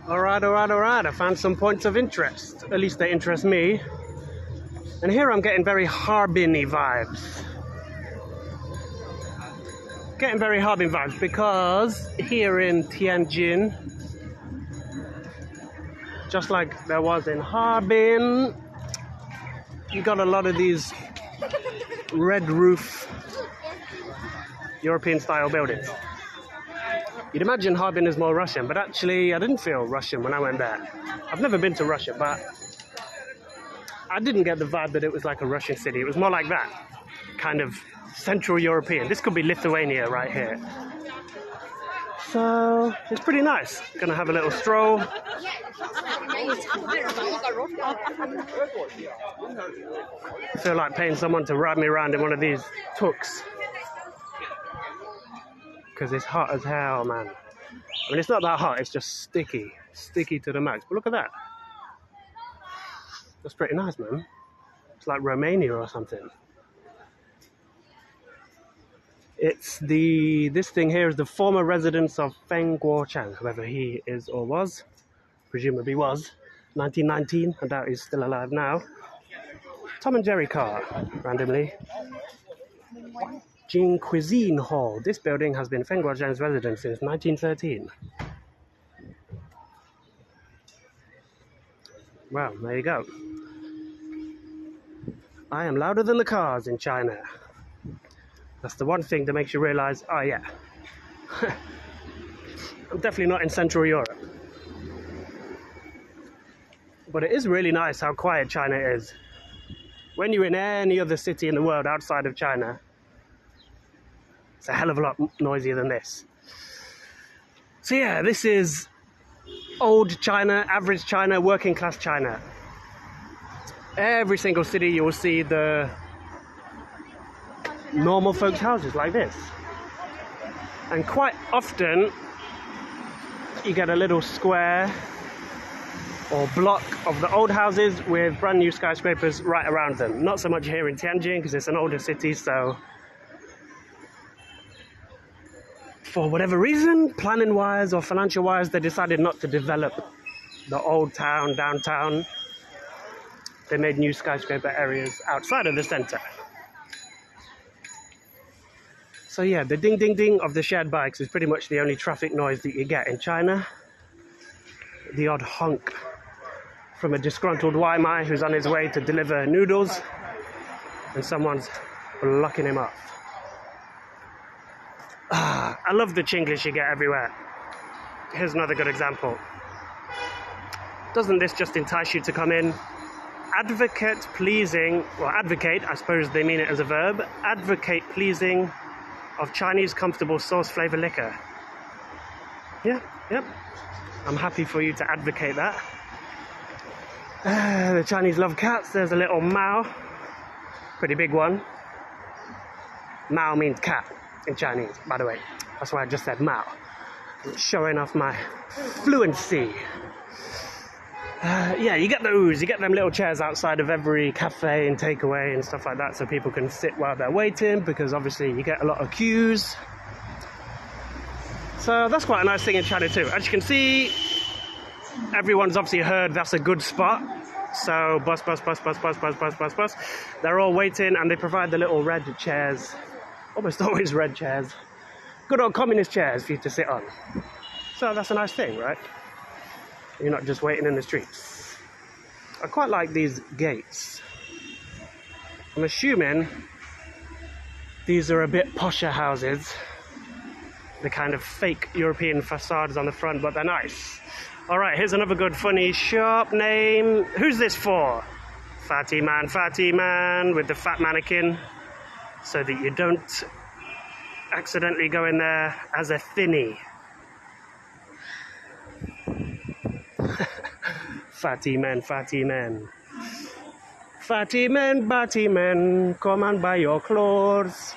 Alright, I found some points of interest. At least they interest me. And here I'm getting very Harbin-y vibes. Getting very Harbin vibes because here in Tianjin, just like there was in Harbin, you got a lot of these red roof European style buildings. You'd imagine Harbin is more Russian, but actually I didn't feel Russian when I went there. I've never been to Russia, but I didn't get the vibe that it was like a Russian city. It was more like that, kind of Central European. This could be Lithuania right here. So it's pretty nice. Gonna have a little stroll. I feel like paying someone to ride me around in one of these tuk-tuks. Because it's hot as hell, man. I mean, it's not that hot, it's just sticky. Sticky to the max. But look at that. That's pretty nice, man. It's like Romania or something. This thing here is the former residence of Feng Guochang, whoever he is or was. Presumably was. 1919, I doubt he's still alive now. Tom and Jerry car, randomly. Jing Cuisine Hall. This building has been Feng Guochang's residence since 1913. Well, there you go. I am louder than the cars in China. That's the one thing that makes you realize, oh yeah, I'm definitely not in Central Europe. But it is really nice how quiet China is. When you're in any other city in the world outside of China, it's a hell of a lot noisier than this. So yeah, this is old China, average China, working class China. Every single city you will see the normal folks' houses like this. And quite often you get a little square or block of the old houses with brand new skyscrapers right around them. Not so much here in Tianjin because it's an older city, so for whatever reason, planning wise or financial wise, they decided not to develop the old town, downtown. They made new skyscraper areas outside of the center. So yeah, the ding ding ding of the shared bikes is pretty much the only traffic noise that you get in China. The odd honk from a disgruntled Waimai who's on his way to deliver noodles and someone's blocking him off. I love the Chinglish you get everywhere. Here's another good example. Doesn't this just entice you to come in? Advocate pleasing, well, advocate, I suppose they mean it as a verb, advocate pleasing of Chinese comfortable sauce flavor liquor. Yeah, yep. I'm happy for you to advocate that. The Chinese love cats. There's a little Mao. Pretty big one. Mao means cat in Chinese, by the way. That's why I just said Mao. Showing off my fluency. Yeah, you get those. You get them little chairs outside of every cafe and takeaway and stuff like that so people can sit while they're waiting, because obviously you get a lot of queues. So that's quite a nice thing in China too. As you can see, everyone's obviously heard that's a good spot. So bus. They're all waiting and they provide the little red chairs. Almost always red chairs. Good old communist chairs for you to sit on. So that's a nice thing, right? You're not just waiting in the streets. I quite like these gates. I'm assuming these are a bit posher houses. The kind of fake European facades on the front, but they're nice. All right, here's another good funny shop name. Who's this for? Fatty man with the fat mannequin, so that you don't accidentally go in there as a thinny. Fatty men. Fatty men, come and buy your clothes.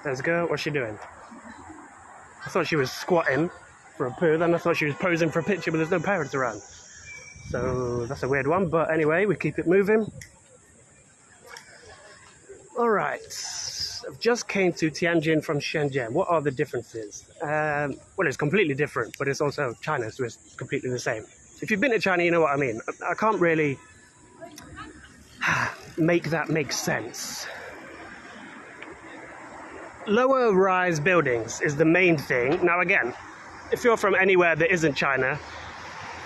There's a girl, what's she doing? I thought she was squatting for a poo, then I thought she was posing for a picture, but there's no parents around. So that's a weird one, but anyway, we keep it moving. Alright, I've just came to Tianjin from Shenzhen. What are the differences? Well, it's completely different, but it's also China, so it's completely the same. If you've been to China, you know what I mean. I can't really make that make sense. Lower rise buildings is the main thing. Now again, if you're from anywhere that isn't China,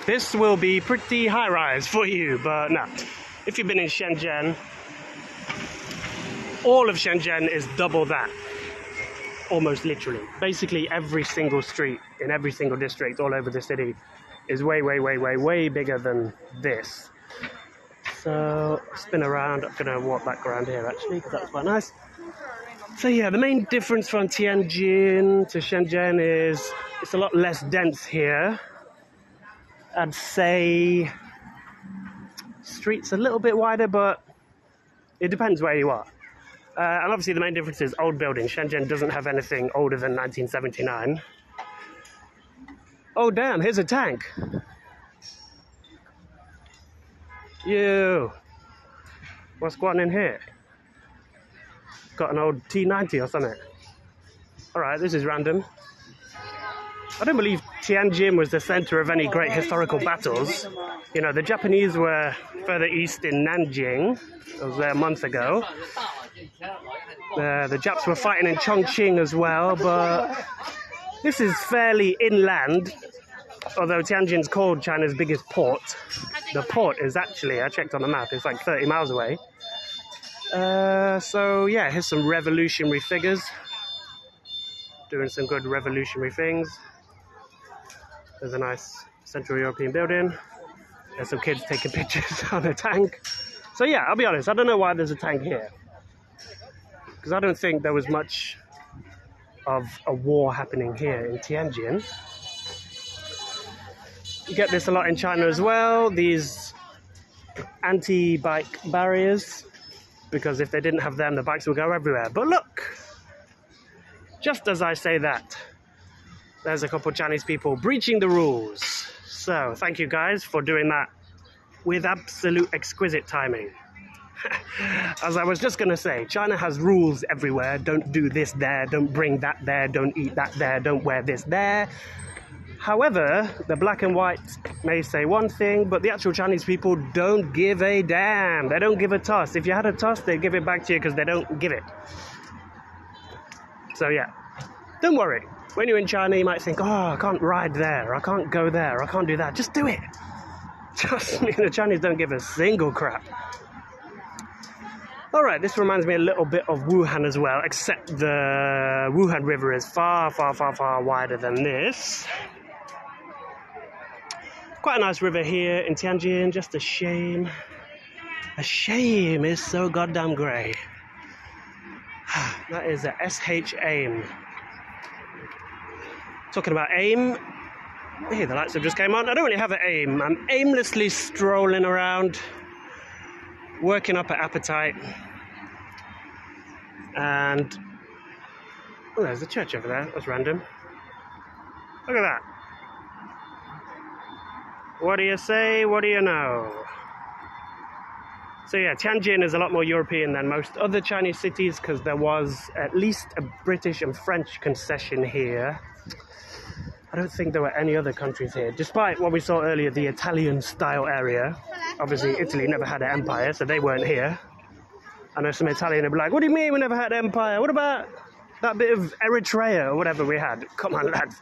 this will be pretty high rise for you, but no. If you've been in Shenzhen, all of Shenzhen is double that, almost literally. Basically every single street in every single district all over the city is way, way, way, way, way bigger than this. So, spin around. I'm going to walk back around here actually, because that's quite nice. So yeah, the main difference from Tianjin to Shenzhen is it's a lot less dense here. I'd say streets a little bit wider, but it depends where you are. And obviously the main difference is old buildings. Shenzhen doesn't have anything older than 1979. Oh damn, here's a tank. You. What's going on in here? Got an old T90 or something. Alright, this is random. I don't believe Tianjin was the center of any great historical battles. You know, the Japanese were further east in Nanjing. I was there a month ago. The Japs were fighting in Chongqing as well, but this is fairly inland. Although Tianjin's called China's biggest port, the port is actually, I checked on the map, it's like 30 miles away. So yeah, here's some revolutionary figures. Doing some good revolutionary things. There's a nice Central European building. There's some kids taking pictures on a tank. So yeah, I'll be honest, I don't know why there's a tank here. Because I don't think there was much of a war happening here in Tianjin. You get this a lot in China as well, these anti-bike barriers, because if they didn't have them, the bikes would go everywhere. But look, just as I say that, there's a couple of Chinese people breaching the rules. So thank you guys for doing that with absolute exquisite timing. As I was just going to say, China has rules everywhere. Don't do this there, don't bring that there, don't eat that there, don't wear this there. However, the black and white may say one thing, but the actual Chinese people don't give a damn. They don't give a toss. If you had a toss, they give it back to you because they don't give it. So yeah, don't worry. When you're in China, you might think, oh, I can't ride there, I can't go there, I can't do that. Just do it. Trust me, the Chinese don't give a single crap. Alright, this reminds me a little bit of Wuhan as well, except the Wuhan River is far, far, far, far wider than this. Quite a nice river here in Tianjin, just a shame. A shame is so goddamn grey. That is a SH aim. Talking about aim, hey, the lights have just came on. I don't really have an aim. I'm aimlessly strolling around, working up an appetite. And oh, there's a church over there. That's random. Look at that. What do you say? What do you know? So yeah, Tianjin is a lot more European than most other Chinese cities because there was at least a British and French concession here. I don't think there were any other countries here, despite what we saw earlier, the Italian-style area. Obviously, Italy never had an empire, so they weren't here. I know some Italian will be like, what do you mean we never had an empire? What about that bit of Eritrea or whatever we had? Come on, lads.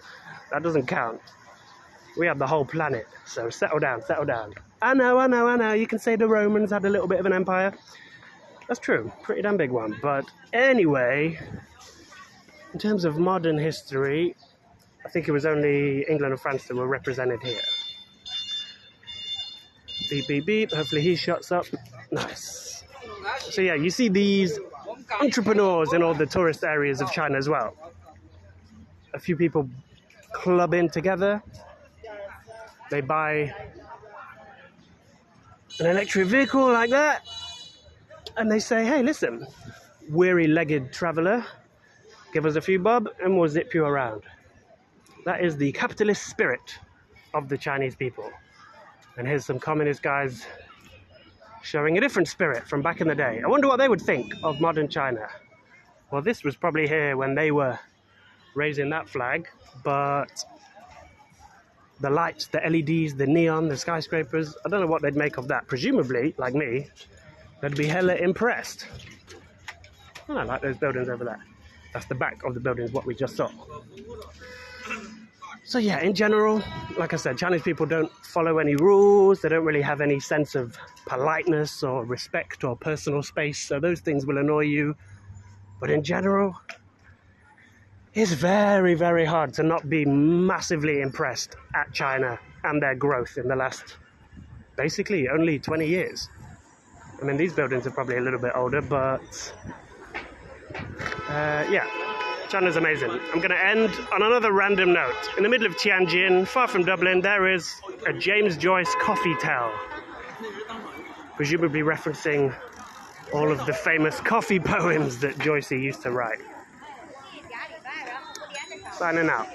That doesn't count. We have the whole planet, so settle down, settle down. I know. You can say the Romans had a little bit of an empire. That's true, pretty damn big one. But anyway, in terms of modern history, I think it was only England and France that were represented here. Beep, beep, beep. Hopefully he shuts up. Nice. So yeah, you see these entrepreneurs in all the tourist areas of China as well. A few people club in together. They buy an electric vehicle like that. And they say, hey, listen, weary-legged traveller, give us a few bob and we'll zip you around. That is the capitalist spirit of the Chinese people. And here's some communist guys showing a different spirit from back in the day. I wonder what they would think of modern China. Well, this was probably here when they were raising that flag, but the lights, the LEDs, the neon, the skyscrapers, I don't know what they'd make of that. Presumably, like me, they'd be hella impressed. Oh, I like those buildings over there. That's the back of the buildings, what we just saw. So yeah, in general, like I said, Chinese people don't follow any rules. They don't really have any sense of politeness or respect or personal space. So those things will annoy you. But in general, it's very, very hard to not be massively impressed at China and their growth in the last, basically, only 20 years. I mean, these buildings are probably a little bit older, but yeah, China's amazing. I'm going to end on another random note. In the middle of Tianjin, far from Dublin, there is a James Joyce coffee tell, presumably referencing all of the famous coffee poems that Joyce used to write. Signing out.